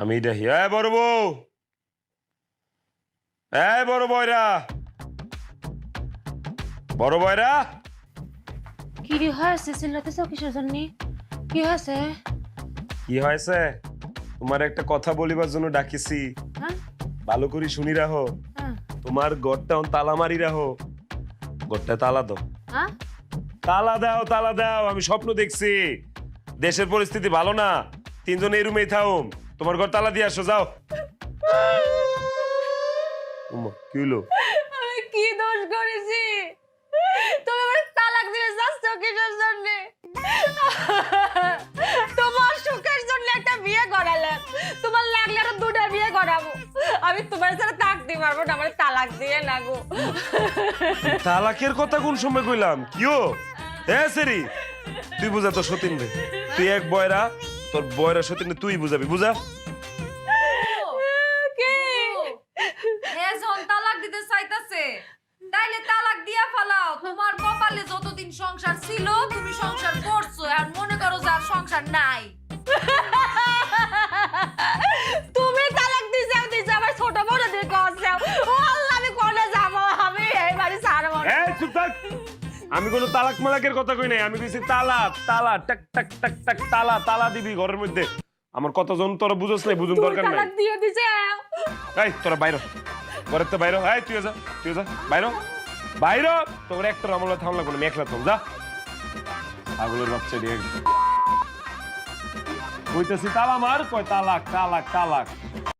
আমি দেখি বড় বউ, বড় বয়রা, বড় বয়রা। কি হয়েছে? চিল্লাতেছ কিসের জন্য? কি হয়েছে? কি হয়েছে? তোমার একটা কথা বলিবার জন্য ডাকিছি। হ্যাঁ ভালো করে শুনি রাখো। হ্যাঁ তোমার ঘরটা তালা মারি রাখো। ঘরটা তালা দাও, হ্যাঁ তালা দাও, তালা দাও। আমি স্বপ্ন দেখছি, দেশের পরিস্থিতি ভালো না, তিনজন এই রুমেই থাকুম। তোমার ঘর তালা দিয়ে আসো, যাও। কি হলো? আমি কি দোষ করেছি? তুমি আমার তালাক দিয়ে যাচ্ছ কিসের জন্য? তোমার সুখের জন্য একটা বিয়ে করালে, তোমার লাগলে আরো দুটা বিয়ে করাবো। আমি তোমার সাথে থাকতে পারবো না, আমার তালাক দিয়ে না গো। তালাকের কথা কোন সময় কইলাম? কিও সেরি, তুই বুঝা তোর সতীন রে। তুই এক বয়রা, তোর বয়রা সতীন তুই বুঝাবি, বুঝা। কি? যখন তালাক দিতে চাইতাছে তাইলে তালাক দিয়া ফেলাও। তোমার কপালে যতদিন সংসার ছিল তুমি সংসার করছো, আর মনে করো যার সংসার নাই। তুমি তালাক দিছো আমার ছোট বড় দিয়ে কইছো। ও আল্লাহ, আমি কোনে যাব? আমি এই বাড়ি ছাড়ব না। চুপ থাক। আমি কোনো তালাক মালাকের কথা কই নাই। আমি কইছি তালা, তালা, টাক টাক টাক টাক, তালা, তালা দিবি ঘরের মধ্যে। আমার কতজন তোরা বুঝছ নাই, বুঝুন দরকার নাই। তালাক দিয়ে দিছে। এই তোরা বাইর, ঘরের তো বাইর। এই তুই যা, তুই যা, বাইর বাইর। তোর একটা আমলা থামলা কোনো মেখলা তো যা। পাগলের বাচ্চা দিয়ে কইতেছি তালা মার, কয় তালাক, তালাক, তালাক।